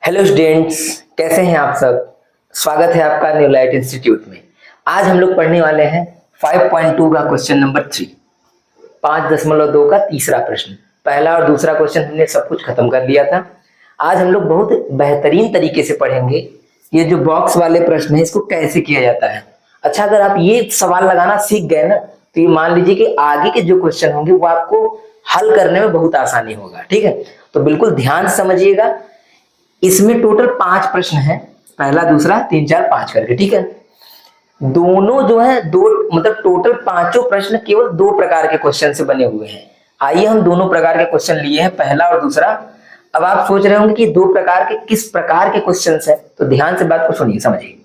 Hello students, कैसे हैं आप सब। स्वागत है आपका न्यू लाइट इंस्टीट्यूट में। आज हम लोग पढ़ने वाले हैं 5.2 का क्वेश्चन नंबर 3, 5.2 का तीसरा प्रश्न। पहला और दूसरा क्वेश्चन हमने सब कुछ खत्म कर लिया था। आज हम लोग बहुत बेहतरीन तरीके से पढ़ेंगे ये जो बॉक्स वाले प्रश्न है इसको कैसे किया जाता है। अच्छा, अगर आप ये सवाल लगाना सीख गए ना तो ये मान लीजिए कि आगे के जो क्वेश्चन होंगे वो आपको हल करने में बहुत आसानी होगा। ठीक है, तो बिल्कुल ध्यान से समझिएगा। इसमें टोटल 5 प्रश्न हैं, पहला दूसरा 3 4 5 करके। ठीक है, दोनों जो है दो मतलब टोटल पांचों प्रश्न केवल 2 प्रकार के क्वेश्चन से बने हुए हैं। आइए हम दोनों प्रकार के क्वेश्चन लिए हैं, पहला और दूसरा। अब आप सोच रहे होंगे कि 2 प्रकार के किस प्रकार के क्वेश्चन है, तो ध्यान से बात को सुनिए, समझिए।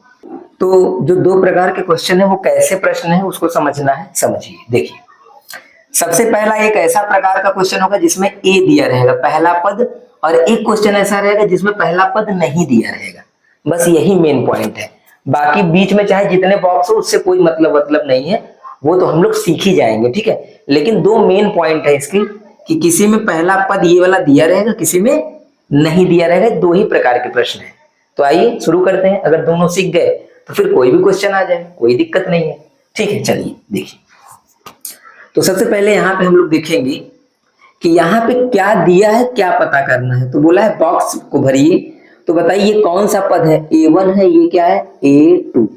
तो जो 2 प्रकार के क्वेश्चन है वो कैसे प्रश्न है उसको समझना है। समझिए, देखिए, सबसे पहला एक ऐसा प्रकार का क्वेश्चन होगा जिसमें ए दिया रहेगा पहला पद, और एक क्वेश्चन ऐसा रहेगा जिसमें पहला पद नहीं दिया रहेगा। बस यही मेन पॉइंट है। बाकी बीच में चाहे जितने बॉक्स हो उससे कोई मतलब नहीं है, वो तो हम लोग सीख ही जाएंगे। ठीक है, लेकिन 2 मेन पॉइंट है इसके कि किसी में पहला पद ये वाला दिया रहेगा, किसी में नहीं दिया रहेगा। 2 ही प्रकार के प्रश्न है। तो आइए शुरू करते हैं। अगर दोनों सीख गए तो फिर कोई भी क्वेश्चन आ जाए, कोई दिक्कत नहीं है। ठीक है, चलिए देखिए। तो सबसे पहले यहाँ पे हम लोग देखेंगे कि यहाँ पे क्या दिया है, क्या पता करना है। तो बोला है बॉक्स को भरिए। तो बताइए ये कौन सा पद है, A1 है, ये क्या है A2,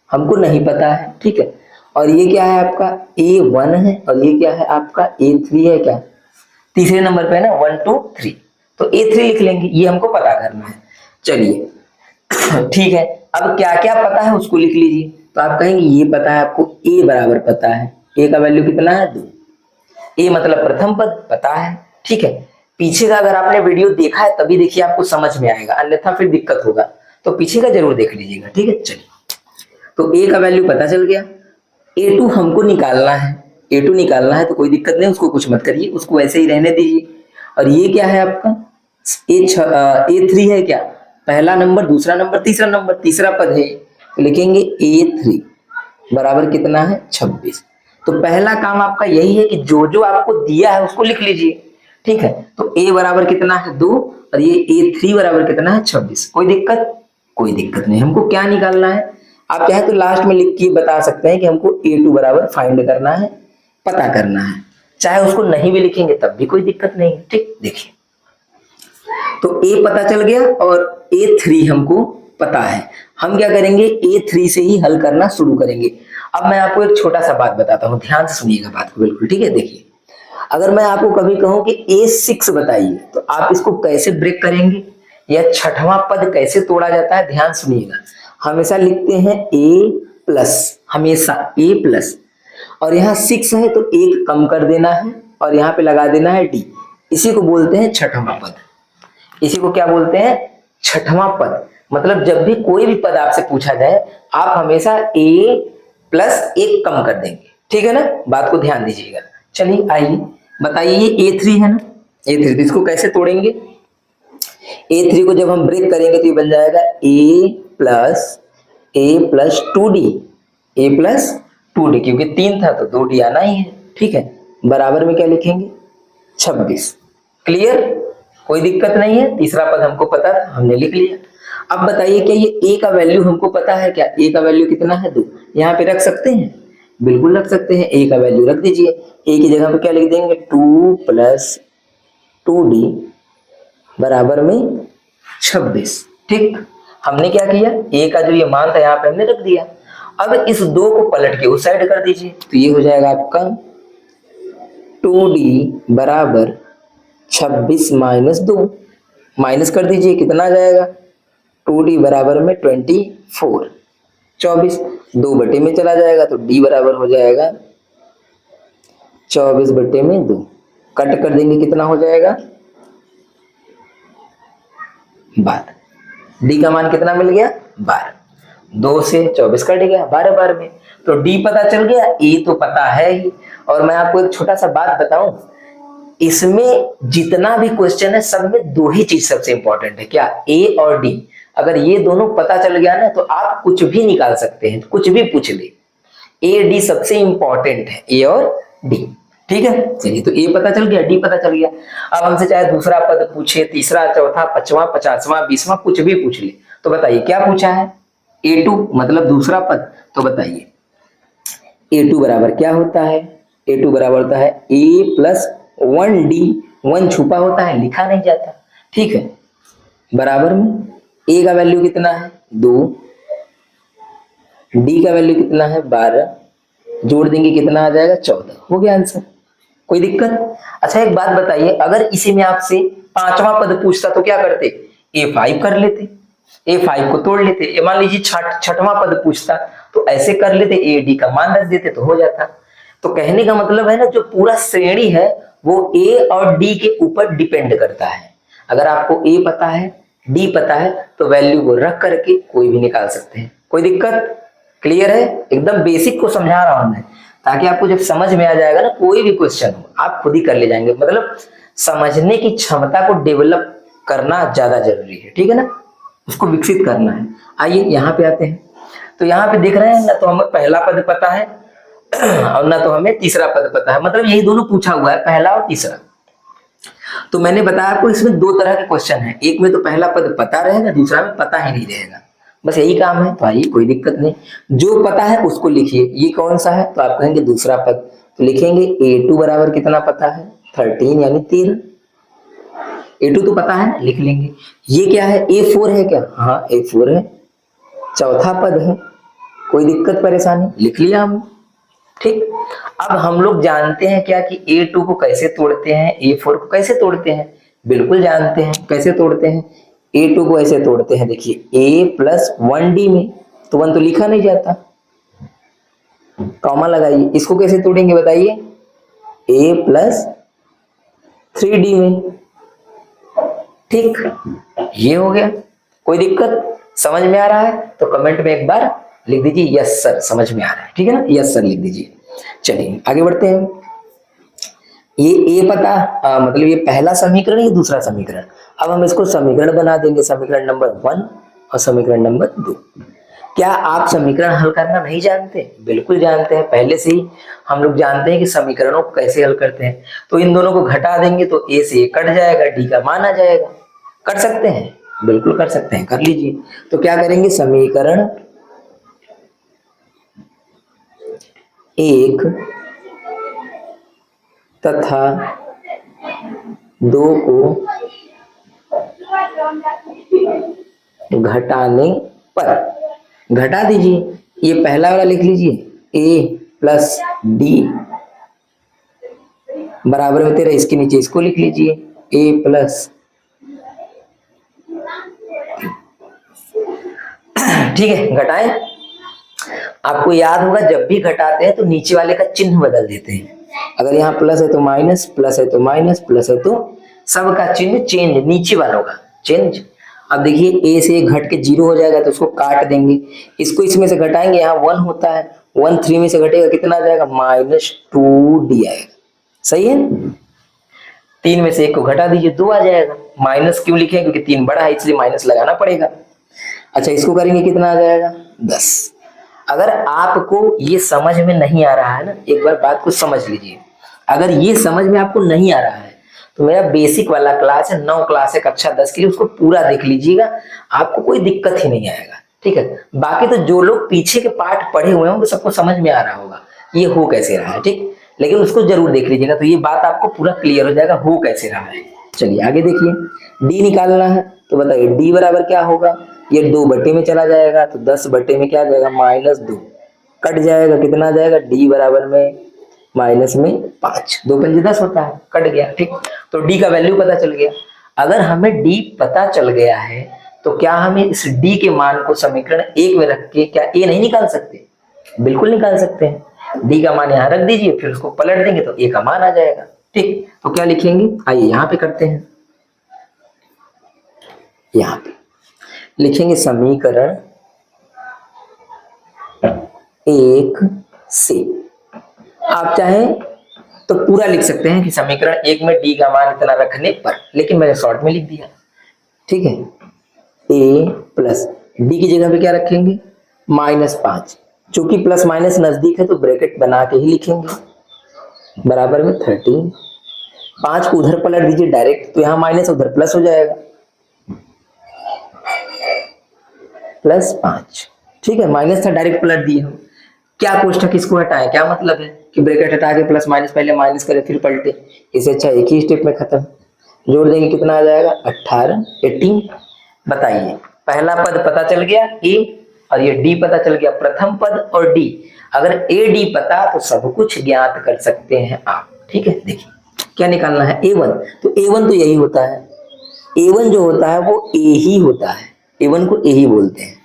हमको नहीं पता है। ठीक है, और ये क्या है आपका A1 है, और ये क्या है आपका A3 है, क्या तीसरे नंबर पे है ना, 1 2 3। तो A3 लिख लेंगे, ये हमको पता करना है। चलिए ठीक है, अब क्या क्या पता है उसको लिख लीजिए। तो आप कहेंगे ये पता है आपको, A बराबर पता है, A का वैल्यू कितना है 2। ए मतलब प्रथम पद पता है। ठीक है, पीछे का अगर आपने वीडियो देखा है तभी देखिए, आपको समझ में आएगा, अन्यथा फिर दिक्कत होगा। तो पीछे का जरूर देख लीजिएगा। ठीक है, चलिए। तो ए का वैल्यू पता चल गया। A2 हमको निकालना है, A2 निकालना है तो कोई दिक्कत नहीं, उसको कुछ मत करिए, उसको ऐसे ही रहने दीजिए। और ये क्या है आपका A3 है, क्या पहला नंबर, दूसरा नंबर, तीसरा नंबर, तीसरा पद है। तो लिखेंगे A3 बराबर कितना है 26। तो पहला काम आपका यही है कि जो जो आपको दिया है उसको लिख लीजिए। ठीक है, तो A बराबर कितना है 2, और ये A3 बराबर कितना है 26। कोई दिक्कत? कोई दिक्कत नहीं। हमको क्या निकालना है, आप चाहे तो लास्ट में लिख के बता सकते हैं कि हमको A2 बराबर फाइंड करना है, पता करना है। चाहे उसको नहीं भी लिखेंगे तब भी कोई दिक्कत नहीं। ठीक, देखिए, तो A पता चल गया और A3 हमको पता है। हम क्या करेंगे, A3 से ही हल करना शुरू करेंगे। अब मैं आपको एक छोटा सा बात बताता हूँ, ध्यान से सुनिएगा बात को बिल्कुल। ठीक है, देखिए, अगर मैं आपको कभी कहूं कि A6 बताइए तो आप इसको कैसे ब्रेक करेंगे, या छठवां पद कैसे तोड़ा जाता है, ध्यान सुनिएगा। हमेशा लिखते हैं A+, हमेशा A+, और यहाँ 6 है तो 1 कम कर देना है और यहाँ पे लगा देना है D। इसी को बोलते हैं छठवां पद। इसी को क्या बोलते हैं, छठवां पद। मतलब जब भी कोई भी पद आपसे पूछा जाए आप हमेशा A+1 कम कर देंगे। ठीक है ना, बात को ध्यान दीजिएगा। चलिए आइए बताइए, ये A3 है ना, A3, तो इसको कैसे तोड़ेंगे। A3 को जब हम ब्रेक करेंगे तो ये बन जाएगा A+2D, A+2D, क्योंकि 3 था तो 2D आना ही है। ठीक है, बराबर में क्या लिखेंगे 26। क्लियर, कोई दिक्कत नहीं है। तीसरा पद हमको पता था, हमने लिख लिया। अब बताइए क्या ये A का वैल्यू हमको पता है, क्या A का वैल्यू कितना है 2, यहाँ पे रख सकते हैं, बिल्कुल रख सकते हैं। A का वैल्यू रख दीजिए, A की जगह पे क्या लिख देंगे 2+2D बराबर में 26। ठीक, हमने क्या किया, A का जो ये मान था यहाँ पे हमने रख दिया। अब इस 2 को पलट के उस साइड कर दीजिए, तो ये हो जाएगा आपका 2D बराबर 26 माइनस 2, माइनस कर दीजिए, कितना आ जाएगा 2D बराबर में 24, 24 2 बटे में चला जाएगा तो D बराबर हो जाएगा 24 बटे में 2। कट कर देंगे, कितना हो जाएगा 12। D का मान कितना मिल गया 12, 2 से 24 कट गया, 12 बार में। तो D पता चल गया, A तो पता है ही। और मैं आपको एक छोटा सा बात बताऊं, इसमें जितना भी क्वेश्चन है सब में 2 ही चीज सबसे इंपॉर्टेंट है, क्या A और D। अगर ये दोनों पता चल गया ना तो आप कुछ भी निकाल सकते हैं, कुछ भी पूछ ले। A D सबसे इंपॉर्टेंट है, A और D। ठीक है, चलिए तो ए पता चल गया, डी पता चल गया। अब हमसे चाहे दूसरा पद पूछे, तीसरा, चौथा, पांचवा, 50वां, 20वां, कुछ भी पूछ ले, तो बताइए क्या पूछा है? A2 मतलब दूसरा पद। तो बताइए A2 बराबर क्या होता है? A2 बराबर होता है A प्लस 1D। 1 छुपा होता है, लिखा नहीं जाता, ठीक है। बराबर में A का वैल्यू कितना है? 2, D का वैल्यू कितना है? 12, जोड़ देंगे कितना आ जाएगा? 14। हो गया आंसर, कोई दिक्कत? अच्छा एक बात बताइए, अगर इसी में आपसे 5वां पद पूछता तो क्या करते? A5 कर लेते, A5 को तोड़ लेते। मान लीजिए 6वां पद पूछता तो ऐसे कर लेते, AD का मान रख देते तो हो जाता। तो कहने का मतलब है ना, जो पूरा श्रेणी है वो A और D के ऊपर डिपेंड करता है। अगर आपको A पता है, D पता है, तो वैल्यू को रख करके कोई भी निकाल सकते हैं, कोई दिक्कत? क्लियर है? एकदम बेसिक को समझा रहा हूं मैं, ताकि आपको जब समझ में आ जाएगा ना, कोई भी क्वेश्चन हो आप खुद ही कर ले जाएंगे। मतलब समझने की क्षमता को डेवलप करना ज्यादा जरूरी है, ठीक है ना, उसको विकसित करना है। आइए यहाँ पे आते हैं। तो यहाँ पे देख रहे हैं ना, तो हमें पहला पद पता है और ना तो हमें तीसरा पद पता है, मतलब यही दोनों पूछा हुआ है, पहला और तीसरा। तो मैंने बताया आपको इसमें दो तरह के क्वेश्चन है, एक में तो पहला पद पता रहेगा, दूसरा में पता ही नहीं रहेगा, बस यही काम है। तो आइए कोई दिक्कत नहीं, जो पता है उसको लिखिए। ये कौन सा है? तो आप कहेंगे दूसरा पद, तो लिखेंगे A2 बराबर कितना पता है? 13 यानी 13। A2 तो पता है ना, लिख लेंगे। ये क्या है? A4 है क्या? हाँ A4 है, चौथा पद है, कोई दिक्कत परेशानी? लिख लिया हम, ठीक। अब हम लोग जानते हैं क्या कि A2 को कैसे तोड़ते हैं, A4 को कैसे तोड़ते हैं? बिल्कुल जानते हैं, कैसे तोड़ते हैं? A2 को ऐसे तोड़ते हैं, देखिए A प्लस 1D में, तो 1 तो लिखा नहीं जाता, कॉमा लगाइए। इसको कैसे तोड़ेंगे बताइए? A प्लस 3D में, ठीक। ये हो गया, कोई दिक्कत? समझ में आ रहा है तो कमेंट में एक बार लिख दीजिए यस सर, समझ में आ रहा है, ठीक है ना, यस सर लिख दीजिए। चलिए आगे बढ़ते हैं। ये पता मतलब ये पहला समीकरण, ये दूसरा समीकरण। अब हम इसको समीकरण बना देंगे, समीकरण नंबर 1 और समीकरण नंबर 2। क्या आप समीकरण हल करना नहीं जानते? बिल्कुल जानते हैं, पहले से ही हम लोग जानते हैं कि समीकरणों को कैसे हल करते हैं। तो इन दोनों को घटा देंगे तो A से A कट जाएगा, D का मान आ जाएगा। कर सकते हैं? बिल्कुल कर सकते हैं, कर लीजिए। तो क्या करेंगे? समीकरण 1 तथा 2 को घटाने पर, घटा दीजिए। ये पहला वाला लिख लीजिए, A प्लस D बराबर में 13, इसके नीचे इसको लिख लीजिए A प्लस, ठीक है। घटाएं, आपको याद होगा जब भी घटाते हैं तो नीचे वाले का चिन्ह बदल देते हैं। अगर यहाँ प्लस है तो माइनस, प्लस है तो माइनस, प्लस है तो सबका चिन्ह चेंज, नीचे वालों का चेंज। अब देखिए A से घट के 0 हो जाएगा तो उसको काट देंगे, इसको इसमें से घटाएंगे, यहाँ 1 होता है, 1 3 में से घटेगा कितना आ जाएगा? -2D आएगा, सही है। 3 में से 1 को घटा दीजिए, 2 आ जाएगा। माइनस क्यों लिखे? क्योंकि 3 बड़ा है इसलिए माइनस लगाना पड़ेगा। अच्छा इसको करेंगे कितना आ जाएगा? 10। अगर आपको ये समझ में नहीं आ रहा है ना, एक बार बात को समझ लीजिए, अगर ये समझ में आपको नहीं आ रहा है तो मेरा बेसिक वाला क्लास है, 9 क्लास है कक्षा 10 के लिए, उसको पूरा देख लीजिएगा, आपको कोई दिक्कत ही नहीं आएगा, ठीक है। बाकी तो जो लोग पीछे के पार्ट पढ़े हुए हैं उनको सबको समझ में आ रहा होगा ये हो कैसे रहा है, ठीक, लेकिन उसको जरूर देख लीजिएगा तो ये बात आपको पूरा क्लियर हो जाएगा हो कैसे रहा है। चलिए आगे देखिए, डी निकालना है तो बताइए डी बराबर क्या होगा? ये 2 बटे में चला जाएगा तो 10 बटे में क्या आ जाएगा? -2, कट जाएगा, कितना आ जाएगा? डी बराबर में माइनस में 5, 2 पंजे 10 होता है, कट गया, ठीक। तो डी का वैल्यू पता चल गया। अगर हमें डी पता चल गया है तो क्या हमें इस डी के मान को समीकरण 1 में रख के क्या ए नहीं निकाल सकते? बिल्कुल निकाल सकते हैं। डी का मान यहाँ रख दीजिए, फिर उसको पलट देंगे तो ए का मान आ जाएगा, ठीक। तो क्या लिखेंगे? आइए यहाँ पे करते हैं, यहाँ पे लिखेंगे समीकरण 1 से, आप चाहें तो पूरा लिख सकते हैं कि समीकरण 1 में डी का मान इतना रखने पर, लेकिन मैंने शॉर्ट में लिख दिया, ठीक है। ए प्लस डी की जगह पे क्या रखेंगे? -5, चूंकि प्लस माइनस नजदीक है तो ब्रैकेट बना के ही लिखेंगे, बराबर में 13। 5 को उधर पलट दीजिए डायरेक्ट, तो यहाँ माइनस उधर प्लस हो जाएगा, +5। ठीक है, माइनस था डायरेक्ट पलट दिए हम। क्या कोष्ठक किसको हटाए, क्या मतलब है कि ब्रैकेट हटा के प्लस माइनस, पहले माइनस करे फिर पलटे, इससे अच्छा एक ही स्टेप में खत्म। जोड़ देंगे कितना आ जाएगा 18, 18। बताइए, पहला पद पता चल गया ए, और ये डी पता चल गया, प्रथम पद और डी। अगर ए डी पता तो सब कुछ ज्ञात कर सकते हैं आप। ठीक है, देखिए क्या निकालना है, A1। तो A1 तो यही होता है, A1 जो होता है वो A ही होता है, A1 को A ही बोलते हैं।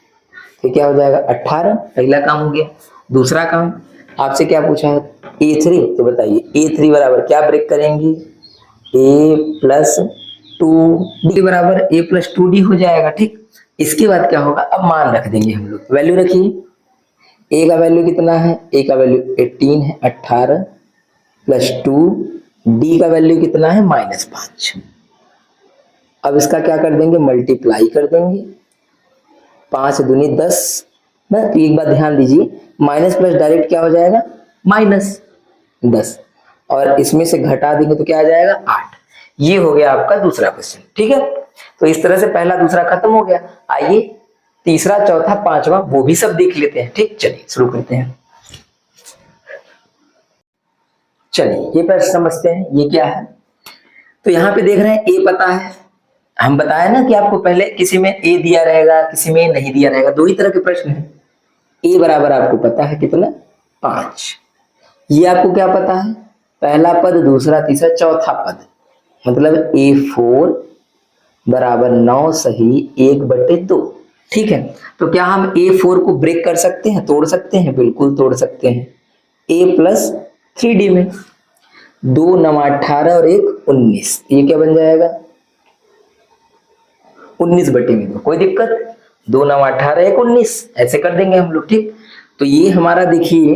तो क्या हो जाएगा 18, पहला काम हो गया। दूसरा काम आपसे क्या पूछा है A3, तो बताइए A3 बराबर क्या ब्रेक करेंगे, A+2D बराबर A+2D हो जाएगा। ठीक, इसके बाद क्या होगा, अब मान रख देंगे हम लोग, वैल्यू रखिए। A का वैल्यू कितना है, A का वैल्यू 18 है, 18 + 2, D का वैल्यू कितना है -5। अब इसका क्या कर देंगे, मल्टीप्लाई कर देंगे, 5 दूनी 10 ना। तो एक बात ध्यान दीजिए, माइनस प्लस डायरेक्ट क्या हो जाएगा -10, और इसमें से घटा देंगे तो क्या आ जाएगा 8। ये हो गया आपका दूसरा क्वेश्चन। ठीक है, तो इस तरह से पहला दूसरा खत्म हो गया। आइए तीसरा, चौथा, पांचवा वो भी सब देख लेते हैं। ठीक, चलिए शुरू करते हैं। चलिए ये प्रश्न समझते हैं, ये क्या है। तो यहाँ पे देख रहे हैं ए पता है, हम बताया ना कि आपको पहले किसी में ए दिया रहेगा, किसी में नहीं दिया रहेगा, दो ही तरह के प्रश्न है। ए बराबर आपको पता है कितना 5, ये आपको क्या पता है, पहला पद, दूसरा, तीसरा, चौथा पद, मतलब A4 बराबर 9 सही 1/2। ठीक है, तो क्या हम A4 को ब्रेक कर सकते हैं, तोड़ सकते हैं, बिल्कुल तोड़ सकते हैं। A+3D में 2 9 18 और 1 19, ये क्या बन जाएगा 19/2। कोई दिक्कत, 2 9 18 1 19 ऐसे कर देंगे हम लोग। ठीक, तो ये हमारा देखिए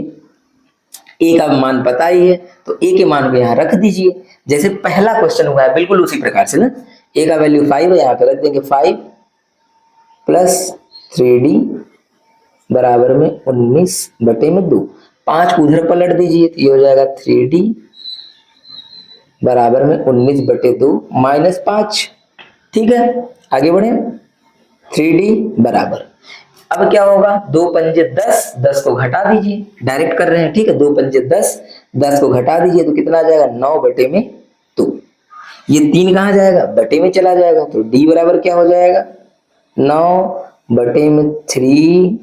ए का मान पता ही है, तो ए के मान को यहाँ रख दीजिए, जैसे पहला क्वेश्चन हुआ है बिल्कुल उसी प्रकार से ना। ए का वैल्यू 5 है, यहाँ पे रख देंगे 5 + 3D बराबर में 19/2। 5 को उधर पलट दीजिए, तो ये हो जाएगा 3D बराबर में 19/2 -5। ठीक है, आगे बढ़े। 3D बराबर, अब क्या होगा, 2 पंजे 10, 10 को घटा दीजिए, डायरेक्ट कर रहे हैं। ठीक है, 2 पंजे 10, 10 को घटा दीजिए तो कितना आ जाएगा 9/2। ये 3 कहाँ जाएगा, बटे में चला जाएगा, तो D बराबर क्या हो जाएगा 9/3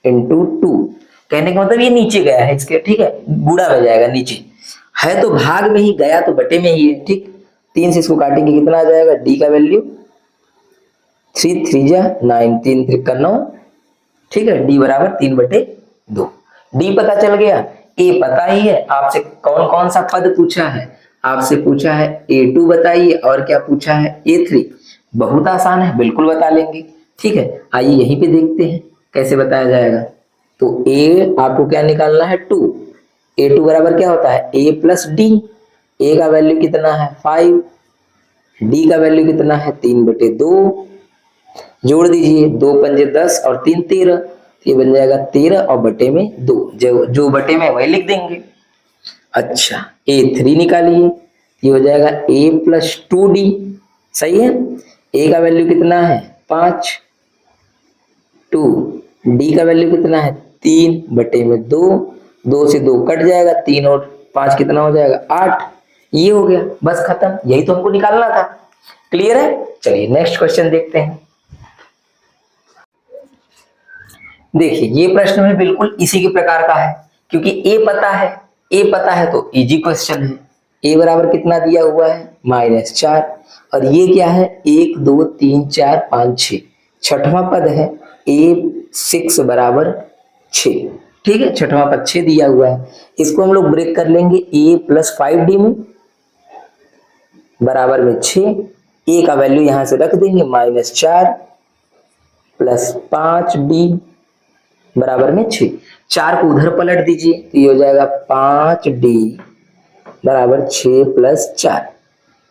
× 2। कहने का मतलब ये नीचे गया है इसके, ठीक है, गुणा में जाएगा, नीचे है तो भाग में ही, गया तो बटे में ही है। ठीक, 3 से इसको काटेंगे कितना आ जाएगा, D का वैल्यू 3 3 जा 9, 3 3 का 9। ठीक है, D बराबर 3/2। D पता चल गया, A पता ही है। आपसे कौन कौन सा पद पूछा है, आपसे पूछा है A2 बताइए, और क्या पूछा है A3। बहुत आसान है, बिल्कुल बता लेंगे। ठीक है, आइए यहीं पे देखते हैं कैसे बताया जाएगा। तो A आपको क्या निकालना है 2, A2 बराबर क्या होता है A+D। A का वैल्यू कितना है 5, D का वैल्यू कितना है 3/2। जोड़ दीजिए, 2 पंजे 10 और 3 13, ये बन जाएगा 13 और बटे में 2, जो बटे में वही लिख देंगे। अच्छा, A3 निकालिए, ये हो जाएगा A+2D। सही है, A का वैल्यू कितना है 5, 2, D का वैल्यू कितना है 3/2, 2 से 2 कट जाएगा, 3 और 5 कितना हो जाएगा 8। ये हो गया, बस खत्म, यही तो हमको निकालना था। क्लियर है, चलिए नेक्स्ट क्वेश्चन देखते हैं। देखिए ये प्रश्न में बिल्कुल इसी के प्रकार का है, क्योंकि ए पता है, ए पता है तो इजी क्वेश्चन है। ए बराबर कितना दिया हुआ है -4, और ये क्या है 1 2 3 4 5 6, छठवां पद है A6 बराबर 6। ठीक है, छठवां पद 6 दिया हुआ है, इसको हम लोग ब्रेक कर लेंगे A+5D में, बराबर में 6। ए का वैल्यू यहां से रख देंगे -4 + 5D बराबर में 6। 4 को उधर पलट दीजिए, तो ये हो जाएगा 5D बराबर 6 + 4।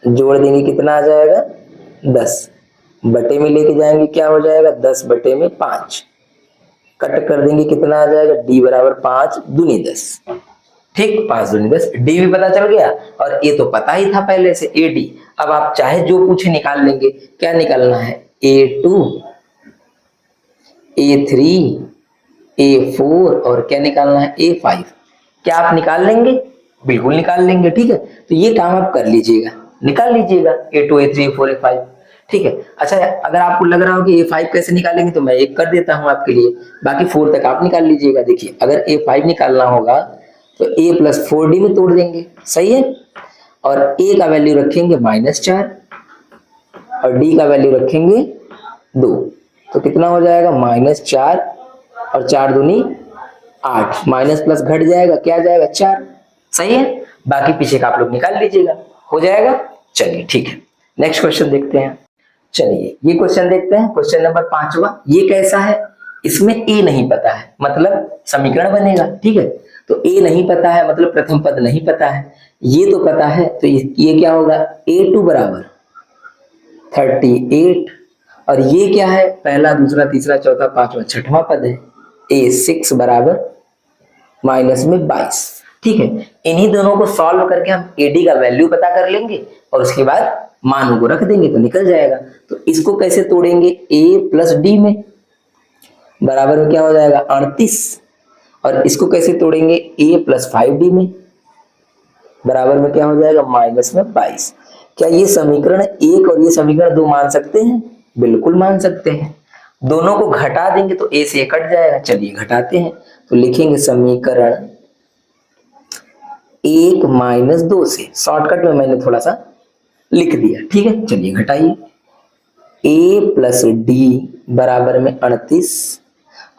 जोड़ देंगे कितना आ जाएगा 10, बटे में लेके जाएंगे क्या हो जाएगा 10/5। कट कर देंगे कितना आ जाएगा D बराबर 5 दूनी 10। ठीक, 5 दूनी 10, डी भी पता चल गया और ए तो पता ही था पहले से, ए डी। अब आप चाहे जो पूछे निकाल लेंगे। क्या निकालना है? A2, A3, A4 और क्या निकालना है? A5। क्या आप निकाल लेंगे? बिल्कुल निकाल लेंगे। ठीक है, तो ये काम आप कर लीजिएगा, निकाल लीजिएगा A2, A3, A4, A5। ठीक है। अच्छा, अगर आपको लग रहा हो कि A5 कैसे निकालेंगे तो मैं एक कर देता हूं आपके लिए, बाकी 4 तक आप निकाल लीजिएगा। देखिए, अगर A5 निकालना होगा तो A प्लस 4D में तोड़ देंगे, सही है। और A का वैल्यू रखेंगे -4 और D का वैल्यू रखेंगे 2, तो कितना हो जाएगा? -4 और 4 दूनी 8, माइनस प्लस घट जाएगा, क्या जाएगा? 4, सही है। बाकी पीछे का आप लोग निकाल लीजिएगा, हो जाएगा। चलिए ठीक है, नेक्स्ट क्वेश्चन देखते हैं। चलिए ये क्वेश्चन देखते हैं, क्वेश्चन नंबर 5वां। ये कैसा है? इसमें ए नहीं पता है, मतलब समीकरण बनेगा। ठीक है, तो ए नहीं पता है मतलब प्रथम पद नहीं पता है, ये तो पता है। तो ये क्या होगा? A2 बराबर 38 और ये क्या है? पहला, दूसरा, तीसरा, चौथा, पांचवा, छठवां पद है। A6 बराबर माइनस में 22। ठीक है, इन्हीं दोनों को सॉल्व करके हम AD का वैल्यू पता कर लेंगे और उसके बाद मानों को रख देंगे तो निकल जाएगा। तो इसको कैसे तोड़ेंगे? A प्लस डी में, बराबर में क्या हो जाएगा? 38। और इसको कैसे तोड़ेंगे? A प्लस 5D में, बराबर में क्या हो जाएगा? माइनस में 22। क्या ये समीकरण 1 और ये समीकरण 2 मान सकते हैं? बिल्कुल मान सकते हैं। दोनों को घटा देंगे तो A से कट जाएगा। चलिए घटाते हैं, तो लिखेंगे समीकरण 1 माइनस 2 से, शॉर्टकट में मैंने थोड़ा सा लिख दिया। ठीक है, चलिए घटाइए। A प्लस डी बराबर में 38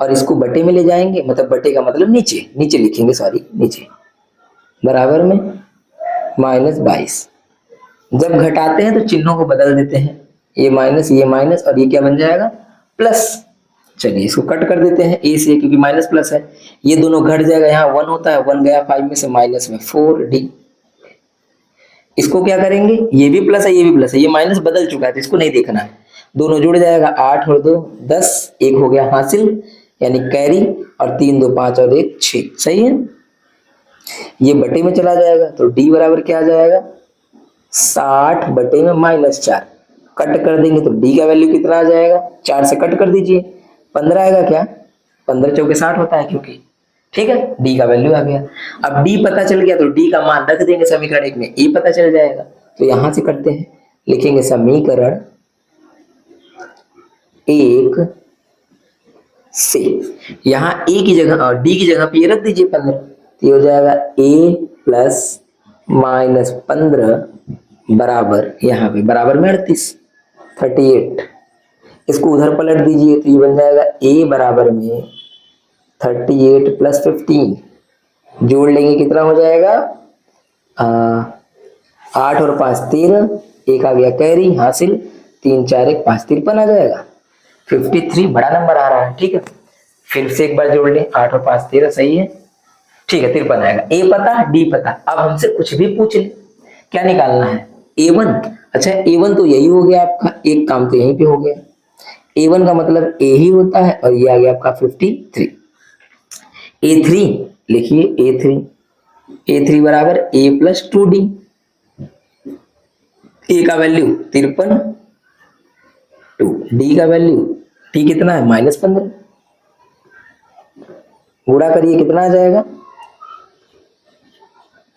और इसको बटे में ले जाएंगे, मतलब बटे का मतलब नीचे, नीचे लिखेंगे, सॉरी नीचे, बराबर में -22। जब घटाते हैं तो चिन्हों को बदल देते हैं, ये माइनस और ये क्या बन जाएगा? प्लस। चलिए इसको कट कर देते हैं ए से, क्योंकि माइनस प्लस है, ये दोनों घट जाएगा, यहाँ 1 होता है, 1 गया 5 में से, माइनस में 4D। इसको क्या करेंगे? ये भी प्लस है, ये भी प्लस है, ये माइनस बदल चुका है तो इसको नहीं देखना है, दोनों जुड़ जाएगा। 8 और 2 10, 1 हो गया हासिल, यानी कैरी, और 3 2 5 और 1 6, सही है। ये बटे में चला जाएगा तो डी बराबर क्या आ जाएगा? 60 बटे में -4, कट कर देंगे तो डी का वैल्यू कितना आ जाएगा? 4 से कट कर दीजिए, 15 आएगा। क्या 15 चौके 60 होता है, क्योंकि ठीक है, डी का वैल्यू आ गया। अब डी पता चल गया तो डी का मान रख देंगे समीकरण 1 में, ए पता चल जाएगा। तो यहां से करते हैं, लिखेंगे समीकरण 1 से, यहाँ ए की जगह और डी की जगह पे ये रख दीजिए 15, तो ये हो जाएगा a प्लस -15 बराबर, यहाँ पे बराबर में 38। इसको उधर पलट दीजिए तो ये बन जाएगा a बराबर में 38 प्लस 15, जोड़ लेंगे कितना हो जाएगा? 8 और 5 13, 1 आ गया कैरी हासिल, 3 4 1 5 53 आ जाएगा। 53 बड़ा नंबर आ रहा है। ठीक है, फिर से एक बार जोड़ लें, 8 और 5 13, सही है। ठीक है, 53 आएगा। ए पता, डी पता, अब हमसे कुछ भी पूछ ले, क्या निकालना है? A1। अच्छा, A1 तो यही हो गया आपका, एक काम तो यहीं पे हो गया। A1 का मतलब A ही होता है और ये आ गया आपका 53। A3 लिखिए, A3 बराबर A प्लस 2D, A का वैल्यू 53, 2, D का वैल्यू, T कितना है? -15, गुणा करिए कितना आ जाएगा?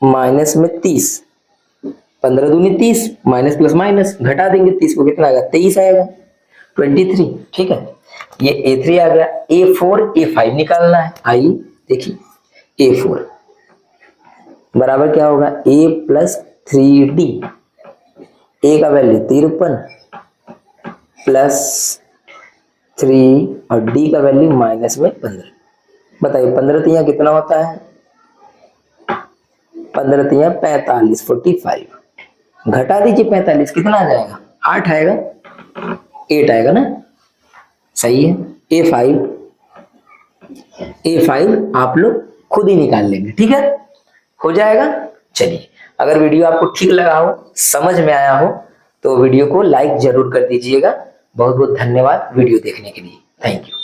माइनस में 30, 15 दूनी 30, माइनस प्लस माइनस घटा देंगे 30 को, कितना आएगा? 23 आएगा, 23। ठीक है, ये A3 आ गया। A4 A5 निकालना है, आइए देखिए, A4 बराबर क्या होगा? A प्लस 3D, A का वैल्यू 53 प्लस 3 और D का वैल्यू माइनस में 15। बताइए 15 तिया कितना होता है? 15 तिया 45, 45, घटा दीजिए 45, कितना आ जाएगा? 8 आएगा, 8 आएगा ना, सही है। A5 आप लोग खुद ही निकाल लेंगे। ठीक है, हो जाएगा। चलिए, अगर वीडियो आपको ठीक लगा हो, समझ में आया हो, तो वीडियो को लाइक जरूर कर दीजिएगा। बहुत बहुत धन्यवाद वीडियो देखने के लिए, थैंक यू।